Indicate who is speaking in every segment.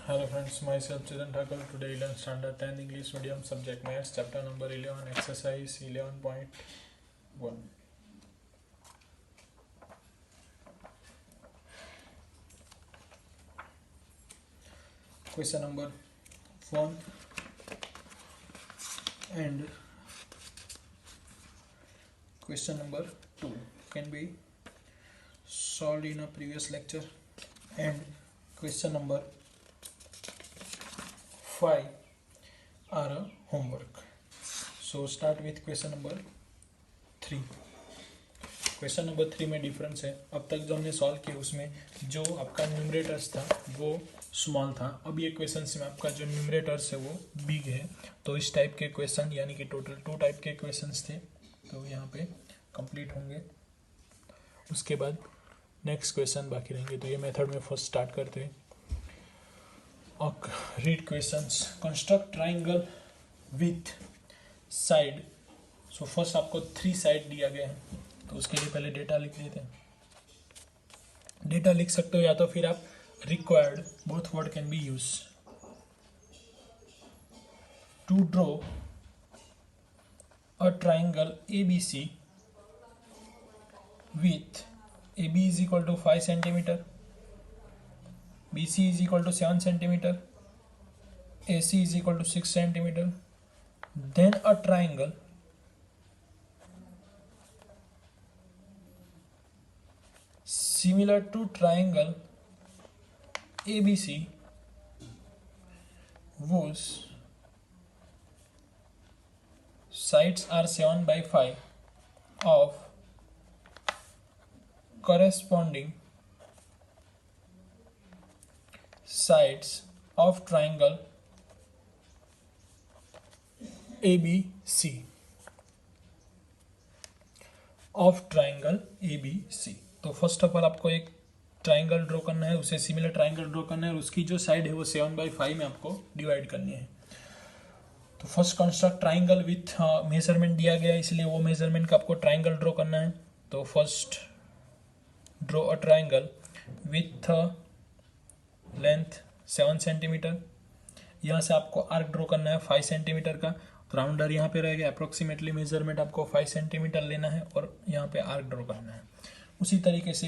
Speaker 1: Hello friends, myself Chiran Thakur. Today 11 Standard 10 English Medium Subject Maths, Chapter number 11, Exercise 11.1. Question number 1 and question number 2 can be solved in a previous lecture, and question number 5 are a homework. So start with question number 3. Question number 3 में difference है. अब तक जो हमने solve किया उसमें जो आपका न्यूमरेटर्स था वो स्मॉल था. अब ये क्वेश्चन में आपका जो न्यूमरेटर्स है वो बिग है. तो इस टाइप के क्वेश्चन यानी कि टोटल 2 टाइप के क्वेश्चंस थे, तो यहाँ पे कंप्लीट होंगे. उसके बाद नेक्स्ट क्वेश्चन बाकी रहेंगे. तो ये मेथड में फर्स्ट स्टार्ट करते हैं. और read questions. Construct triangle with side. So first आपको 3 साइड दिया गया है, तो उसके लिए पहले डेटा लिख लेते हैं. डेटा लिख सकते हो या तो फिर आप required, both word can be use. To draw a triangle ABC with AB is equal to 5 centimeter, BC is equal to 7 centimeter, AC is equal to 6 centimeter, then a triangle similar to triangle ABC whose sides are 7 by 5 of corresponding sides of triangle ABC of triangle ABC. तो first of all आपको एक triangle draw करना है, उसे similar triangle draw करना है और उसकी जो साइड है वो 7/5 में आपको डिवाइड करनी है. तो first construct triangle with measurement दिया गया है, इसलिए वो मेजरमेंट का आपको ट्राइंगल ड्रॉ करना है. तो first draw a triangle with length 7 centimetre. यहाँ से आपको आर्क ड्रॉ करना है 5 सेंटीमीटर का. तो राउंडर यहाँ पे रहेगा. अप्रोक्सीमेटली मेजरमेंट आपको 5 सेंटीमीटर लेना है और यहाँ पे आर्क ड्रॉ करना है. उसी तरीके से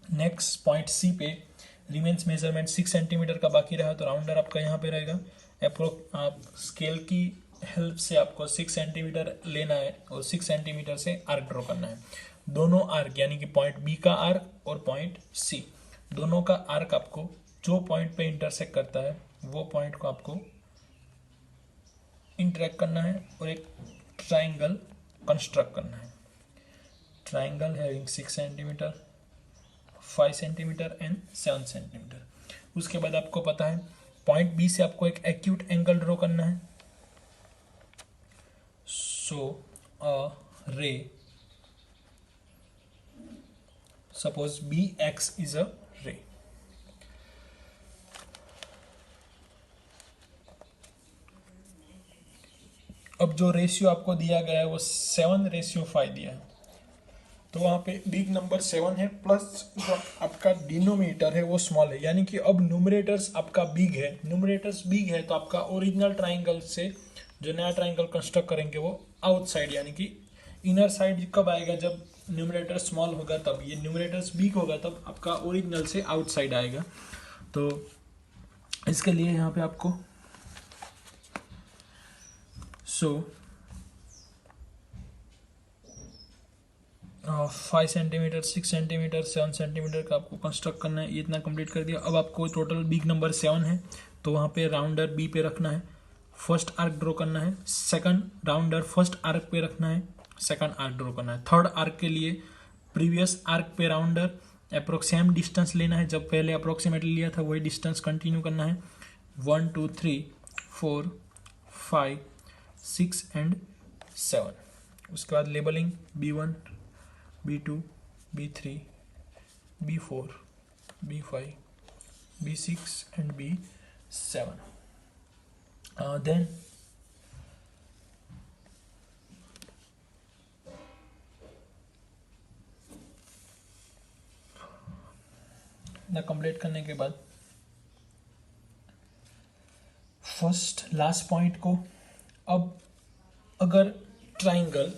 Speaker 1: नेक्स्ट पॉइंट C पे रिमेन्स मेजरमेंट 6 सेंटीमीटर का बाकी रहा, तो राउंडर आपका यहाँ पे रहेगा. आप स्केल की हेल्प से आपको 6 सेंटीमीटर लेना है और 6 सेंटीमीटर से आर्क ड्रॉ करना है. दोनों आर्क यानी कि पॉइंट B का आर्क और पॉइंट C, दोनों का आर्क आपको जो पॉइंट पे इंटरसेक्ट करता है वो पॉइंट को आपको इंटरेक्ट करना है और एक ट्राइंगल कंस्ट्रक्ट करना है. Triangle having 6 centimetre, 5 centimetre and 7 centimetre. उसके बाद आपको पता है पॉइंट B से आपको एक एक्यूट एंगल ड्रॉ करना है. सो अ रे, सपोज BX इज अ रे. अब जो रेशियो आपको दिया गया है वो 7:5 दिया है. तो वहाँ पे बिग नंबर 7 है प्लस जो आपका डिनोमिनेटर है वो स्मॉल है, यानी कि अब न्यूमरेटर्स आपका बिग है. न्यूमरेटर्स बिग है तो आपका ओरिजिनल ट्राइंगल से जो नया ट्राइंगल कंस्ट्रक्ट करेंगे वो आउटसाइड यानी कि इनर साइड कब आएगा, जब न्यूमरेटर स्मॉल होगा तब. ये न्यूमरेटर्स बिग होगा तब आपका ओरिजिनल से आउटसाइड आएगा. तो इसके लिए यहाँ पे आपको 5 सेंटीमीटर, 6 सेंटीमीटर, 7 सेंटीमीटर का आपको कंस्ट्रक्ट करना है. ये इतना कंप्लीट कर दिया. अब आपको टोटल बिग नंबर 7 है, तो वहाँ पे राउंडर B पे रखना है, फर्स्ट आर्क ड्रॉ करना है. सेकंड राउंडर फर्स्ट आर्क पे रखना है, सेकंड आर्क ड्रॉ करना है. थर्ड आर्क के लिए प्रीवियस आर्क पे राउंडर अप्रोक्सीमेट डिस्टेंस लेना है, जब पहले अप्रोक्सीमेटली लिया था वही डिस्टेंस कंटिन्यू करना है. 1 2 3 4 5 6 एंड 7. उसके बाद labelling B1, B2, B3, B4, B5, B6 and B7. Then complete करने के बाद फर्स्ट लास्ट पॉइंट को, अब अगर ट्राइंगल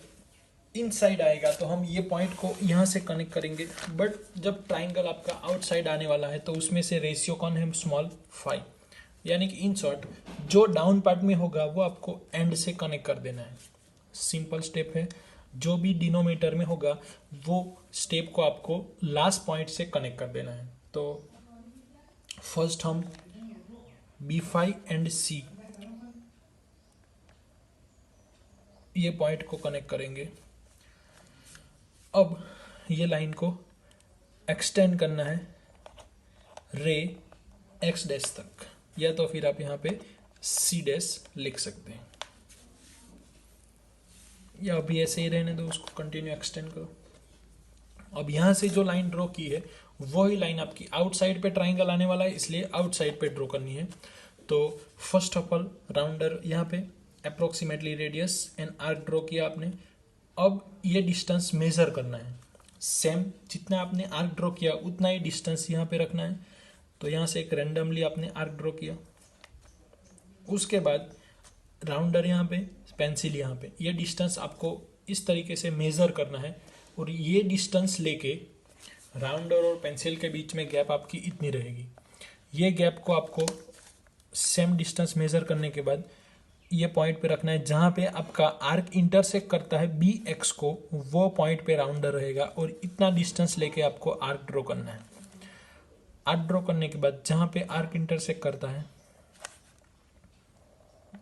Speaker 1: इनसाइड आएगा तो हम ये पॉइंट को यहाँ से कनेक्ट करेंगे, बट जब ट्राइंगल आपका आउटसाइड आने वाला है तो उसमें से रेशियो कौन है, स्मॉल 5, यानी कि इन शॉर्ट जो डाउन पार्ट में होगा वो आपको एंड से कनेक्ट कर देना है। सिंपल स्टेप है, जो भी डिनोमीटर में होगा वो स्टेप को आपको लास्ट पॉइंट से कनेक्ट कर देना है। तो फर्स्ट हम B5 एंड C ये पॉइंट को कनेक्ट करेंगे। अब ये लाइन को एक्सटेंड करना है रे x डैश तक, या तो फिर आप यहाँ पे C डैश लिख सकते हैं, या अभी ऐसे ही रहने दो, उसको कंटिन्यू एक्सटेंड करो। अब यहाँ से जो लाइन ड्रॉ की है वही लाइन आपकी आउटसाइड पे ट्राइंगल आने वाला है, इसलिए आउटसाइड पे ड्रॉ करनी है। तो फर्स्ट ऑफ ऑल राउंडर यहाँ पे approximately radius and arc draw किया आपने। अब ये डिस्टेंस मेजर करना है, सेम जितना आपने आर्क ड्रॉ किया उतना ही डिस्टेंस यहाँ पे रखना है। तो यहाँ से एक रैंडमली आपने आर्क ड्रॉ किया, उसके बाद राउंडर यहाँ पे, पेंसिल यहाँ पे, ये डिस्टेंस आपको इस तरीके से मेजर करना है, और ये डिस्टेंस लेके राउंडर और पेंसिल के बीच में गैप आपकी इतनी रहेगी। ये गैप को आपको सेम डिस्टेंस मेजर करने के बाद ये पॉइंट पे रखना है, जहाँ पे आपका आर्क इंटरसेक्ट करता है BX को, वो पॉइंट पे राउंडर रहेगा, और इतना डिस्टेंस लेके आपको आर्क ड्रॉ करना है। आर्क ड्रॉ करने के बाद जहाँ पे आर्क इंटरसेक्ट करता है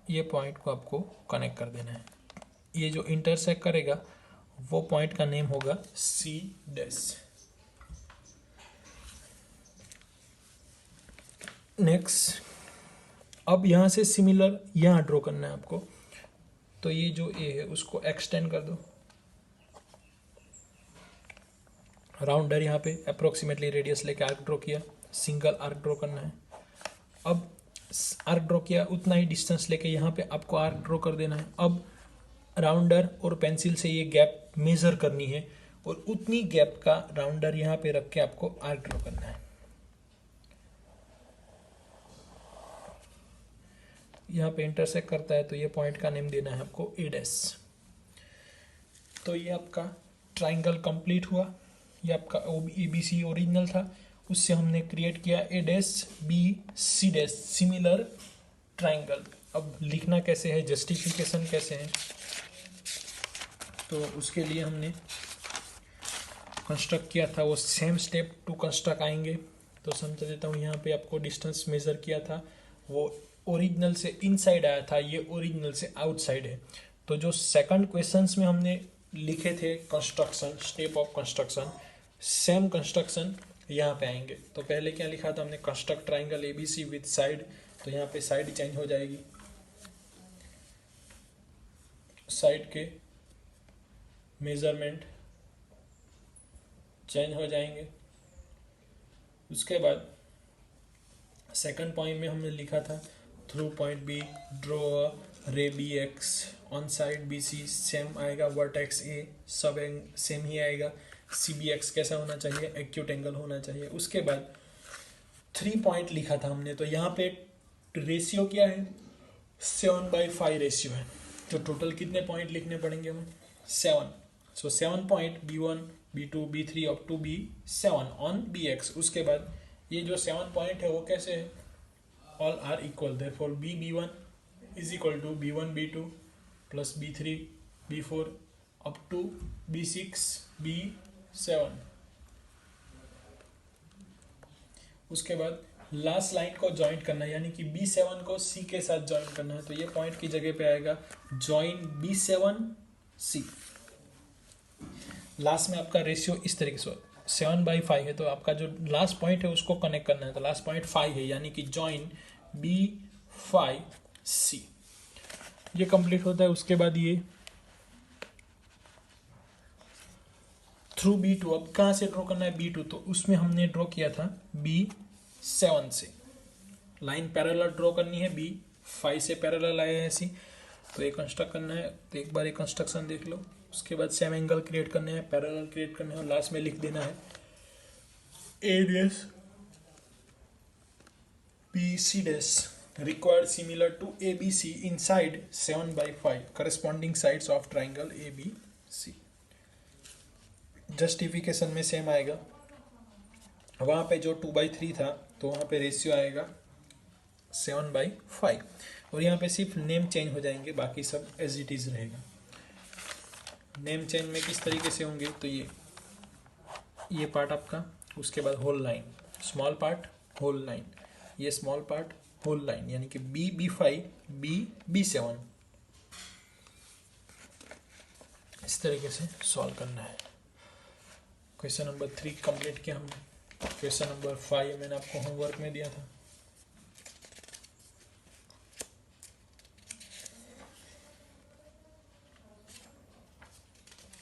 Speaker 1: ये पॉइंट को आपको कनेक्ट कर देना है। ये जो इंटरसेक्ट करेगा वो पॉइंट का नेम होगा C डैश। नेक्स्ट, अब यहाँ से सिमिलर यहाँ ड्रॉ करना है आपको। तो ये जो A है उसको एक्सटेंड कर दो, राउंडर यहाँ पे अप्रोक्सीमेटली रेडियस लेके आर्क ड्रॉ किया, सिंगल आर्क ड्रॉ करना है। अब आर्क ड्रॉ किया उतना ही डिस्टेंस लेके यहाँ पे आपको आर्क ड्रॉ कर देना है। अब राउंडर और पेंसिल से ये गैप मेजर करनी है, और उतनी गैप का राउंडर यहाँ पे रख के आपको आर्क ड्रॉ करना है। यहाँ पे इंटरसेक्ट करता है तो ये पॉइंट का नेम देना है आपको A डैश। तो ये आपका ट्राइंगल कंप्लीट हुआ। ये आपका ABC ओरिजिनल था, उससे हमने क्रिएट किया A dash B C dash similar triangle. अब लिखना कैसे है, जस्टिफिकेशन कैसे है, तो उसके लिए हमने कंस्ट्रक्ट किया था वो सेम स्टेप टू कंस्ट्रक्ट आएंगे। तो समझा देता हूँ, यहाँ पे आपको डिस्टेंस मेजर किया था वो ओरिजिनल से इनसाइड आया था, ये ओरिजिनल से आउटसाइड है। तो जो सेकंड क्वेश्चंस में हमने लिखे थे construction, step of construction, same construction यहाँ पे आएंगे। तो पहले क्या लिखा था हमने, construct triangle ABC with side, तो यहाँ पे साइड चेंज हो जाएगी, साइड के मेजरमेंट चेंज हो जाएंगे। उसके बाद सेकंड पॉइंट में हमने लिखा था थ्रू पॉइंट B ड्रॉ रे BX on side BC, same आएगा, वर्टेक्स A सब सेम ही आएगा, CBX कैसा होना चाहिए, एक्यूट एंगल होना चाहिए। उसके बाद 3 पॉइंट लिखा था हमने, तो यहाँ पे रेशियो क्या है, 7/5 रेशियो है। तो टोटल कितने पॉइंट लिखने पड़ेंगे हमें, 7। So 7 point B1 B2 B3 up to B7 on BX। उसके बाद ये जो 7 पॉइंट है वो कैसे है, all are equal, therefore B1 is equal to B1 B2 plus B3 B4 up to B6 B7। उसके बाद लास्ट लाइन को ज्वाइंट करना है, यानी कि B7 को C के साथ ज्वाइंट करना है। तो ये पॉइंट की जगह पे आएगा ज्वाइन B7 C। लास्ट में आपका रेशियो इस तरीके से 7/5 है, तो आपका जो लास्ट पॉइंट है उसको कनेक्ट करना है। तो लास्ट पॉइंट 5 है, यानी कि ज्वाइन B5 C। ये कंप्लीट होता है। उसके बाद ये थ्रू B2, अब कहाँ से ड्रॉ करना है B2, तो उसमें हमने ड्रॉ किया था B7 से। लाइन पैरेलल ड्रॉ करनी है, B5 से पैरेलल आए हैं ऐसी, तो ये कंस्ट्रक्ट करना है। तो एक बार ये कंस्ट्रक्शन देख लो। उसके बाद सेम एंगल क्रिएट करने हैं, पैरेलल क्रिएट करने हैं, और लास्ट में लिख देना है A dash B C dash required similar to ABC inside 7/5 corresponding sides of triangle ABC। Justification में सेम आएगा, वहाँ पे जो 2/3 था तो वहाँ पे रेशियो आएगा 7/5, और यहाँ पे सिर्फ नेम चेंज हो जाएंगे, बाकी सब एज इट इज रहेगा। नेम चेंज में किस तरीके से होंगे, तो ये पार्ट आपका, उसके बाद whole line, small part whole line, ये स्मॉल पार्ट होल लाइन, यानी कि B5 B7, इस तरीके से सॉल्व करना है। क्वेश्चन नंबर 3 कंप्लीट किया हमने। क्वेश्चन नंबर 5 मैंने आपको होमवर्क में दिया था।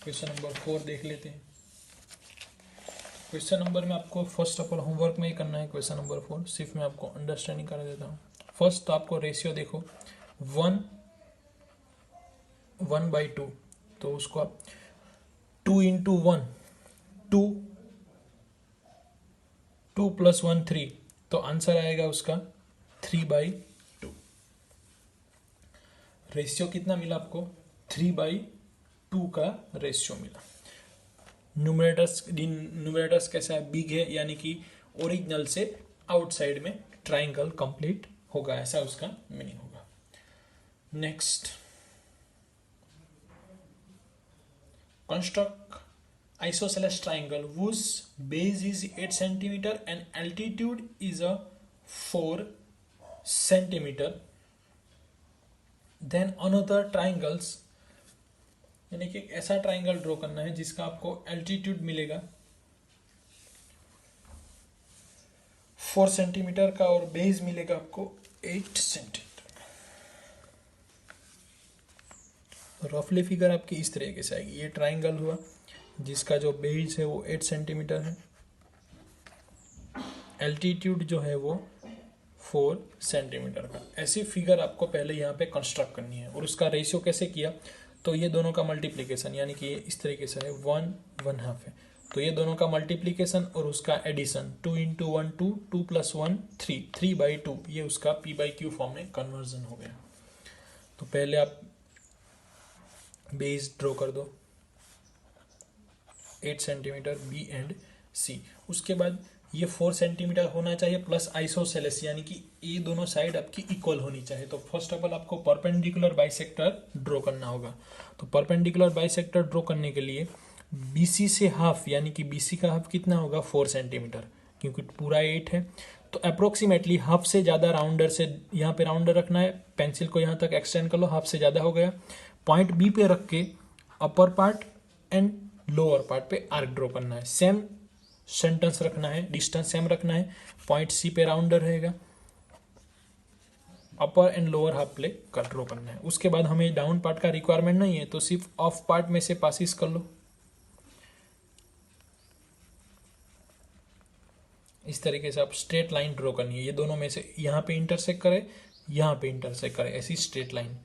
Speaker 1: क्वेश्चन नंबर 4 देख लेते हैं। क्वेश्चन नंबर में आपको फर्स्ट ऑफ ऑल होमवर्क में ही करना है। क्वेश्चन नंबर 4 सिर्फ मैं आपको अंडरस्टैंडिंग करा देता हूँ। फर्स्ट तो आपको रेशियो देखो 1/2, तो उसको आप 2 × 1 2 2 + 1 3, तो आंसर आएगा उसका 3/2। रेशियो कितना मिला आपको, 3/2 का रेशियो मिला। न्यूमरेटर्स कैसा है, बिग है, यानी कि ओरिजिनल से आउटसाइड में ट्राइंगल कंप्लीट होगा, ऐसा उसका मीनिंग होगा। Next, construct isosceles triangle whose base is 8 cm and altitude is a 4 cm, then another triangles, यानी कि ऐसा ट्राइंगल ड्रॉ करना है जिसका आपको एल्टीट्यूड मिलेगा 4 सेंटीमीटर का और बेस मिलेगा आपको 8 सेंटीमीटर। रफली फिगर आपकी इस तरीके से आएगी। ये ट्राइंगल हुआ जिसका जो बेस है वो 8 सेंटीमीटर है, एल्टीट्यूड जो है वो 4 सेंटीमीटर का। ऐसी फिगर आपको पहले यहाँ पे कंस्ट्रक्ट करनी है। और उसका रेशियो कैसे किया, तो ये दोनों का मल्टीप्लिकेशन, यानी कि ये इस तरीके से है 1 1/2 है, तो ये दोनों का मल्टीप्लिकेशन और उसका एडिशन 2 × 1 2 2 + 1 3 3/2, ये उसका P/Q फॉर्म में कन्वर्जन हो गया। तो पहले आप बेस ड्रॉ कर दो 8 सेंटीमीटर B एंड C। उसके बाद ये 4 सेंटीमीटर होना चाहिए प्लस आइसोसेलेस, यानी कि ये दोनों साइड आपकी इक्वल होनी चाहिए। तो फर्स्ट ऑफ ऑल आपको परपेंडिकुलर बाइसेक्टर ड्रॉ करना होगा। तो परपेंडिकुलर बाइसेक्टर ड्रॉ करने के लिए BC से हाफ, यानी कि BC का हाफ कितना होगा 4 सेंटीमीटर, क्योंकि पूरा 8 है, तो अप्रोक्सीमेटली हाफ से ज़्यादा राउंडर से, यहाँ पे राउंडर रखना है, पेंसिल को यहाँ तक एक्सटेंड कर लो, हाफ से ज़्यादा हो गया। पॉइंट B पे रख के upper part and lower part पे आर्क ड्रॉ करना है। सेम सेंटेंस रखना है, डिस्टेंस सेम रखना है। पॉइंट C पे राउंडर रहेगा, अपर एंड लोअर हाफ प्ले का ड्रॉ करना है। उसके बाद हमें डाउन पार्ट का रिक्वायरमेंट नहीं है, तो सिर्फ ऑफ पार्ट में से पासिस कर लो। इस तरीके से आप स्ट्रेट लाइन ड्रॉ करनी है। ये दोनों में से यहाँ पे इंटरसेक्ट करे, यहाँ पे इंटरसेक्ट करे, ऐसी स्ट्रेट लाइन।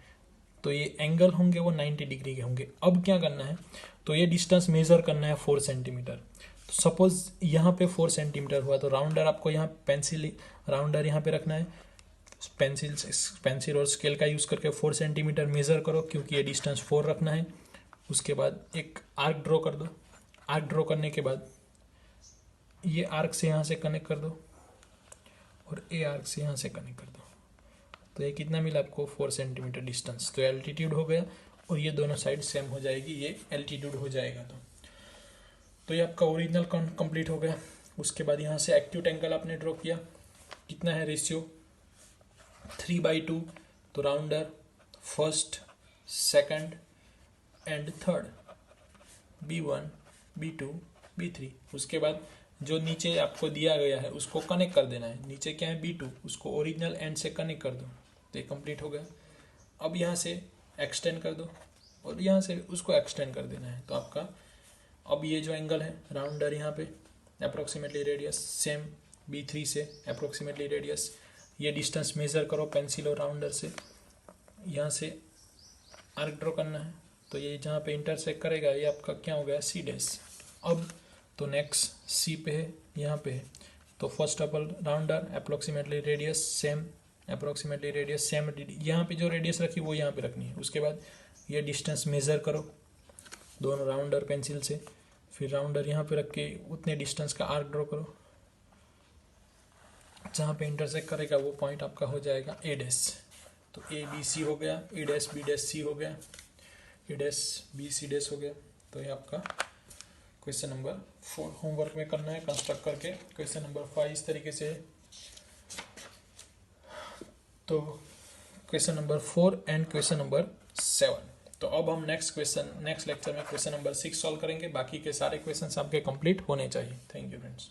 Speaker 1: तो ये एंगल होंगे वो 90 डिग्री के होंगे। अब क्या करना है, तो ये डिस्टेंस मेजर करना है 4 सेंटीमीटर। तो सपोज यहाँ पे 4 सेंटीमीटर हुआ, तो राउंडर आपको यहाँ पेंसिल राउंडर यहाँ पे रखना है। पेंसिल और स्केल का यूज़ करके 4 सेंटीमीटर मेजर करो, क्योंकि ये डिस्टेंस 4 रखना है। उसके बाद एक आर्क ड्रॉ कर दो। आर्क ड्रॉ करने के बाद ये आर्क से यहाँ से कनेक्ट कर दो और ए आर्क से यहाँ से कनेक्ट कर दो। तो ये कितना मिला आपको 4 सेंटीमीटर डिस्टेंस। तो एल्टीट्यूड हो गया और ये दोनों साइड सेम हो जाएगी, ये एल्टीट्यूड हो जाएगा। तो ये आपका ओरिजिनल कंप्लीट हो गया। उसके बाद यहाँ से एक्यूट एंगल आपने ड्रॉ किया, कितना है रेशियो 3/2। तो rounder first, second and third, B1 B2 B3। उसके बाद जो नीचे आपको दिया गया है उसको कनेक्ट कर देना है। नीचे क्या है B2, उसको ओरिजिनल एंड से कनेक्ट कर दो, तो ये कंप्लीट हो गया। अब यहाँ से एक्सटेंड कर दो और यहाँ से उसको एक्सटेंड कर देना है। तो आपका अब ये जो एंगल है राउंडर यहाँ पे अप्रोक्सीमेटली रेडियस सेम B3 से अप्रोक्सीमेटली रेडियस, ये डिस्टेंस मेजर करो पेंसिल और राउंडर से। यहाँ से आर्क ड्रॉ करना है, तो ये जहाँ पे इंटरसेक्ट करेगा ये आपका क्या हो गया C'। अब तो नेक्स्ट C पे है, यहाँ पे है। तो first of all rounder approximately radius same approximately radius same, यहाँ पे जो रेडियस रखी वो यहाँ पे रखनी है। उसके बाद ये डिस्टेंस मेज़र करो दोनों राउंडर पेंसिल से, फिर राउंडर यहाँ पे रख के उतने डिस्टेंस का आर्क ड्रॉ करो, जहाँ पे इंटरसेक्ट करेगा वो पॉइंट आपका हो जाएगा ए डैश। तो ए बी सी हो गया, ए डैश बी डैश सी हो गया, ए डैश बी सी डैश हो गया। तो ये आपका क्वेश्चन नंबर 4 होमवर्क में करना है कंस्ट्रक्ट करके। क्वेश्चन नंबर 5 इस तरीके से है। तो question number 4 and question number 7। तो अब हम नेक्स्ट लेक्चर में क्वेश्चन नंबर 6 सॉल्व करेंगे। बाकी के सारे क्वेश्चन आपके कंप्लीट होने चाहिए। Thank you friends.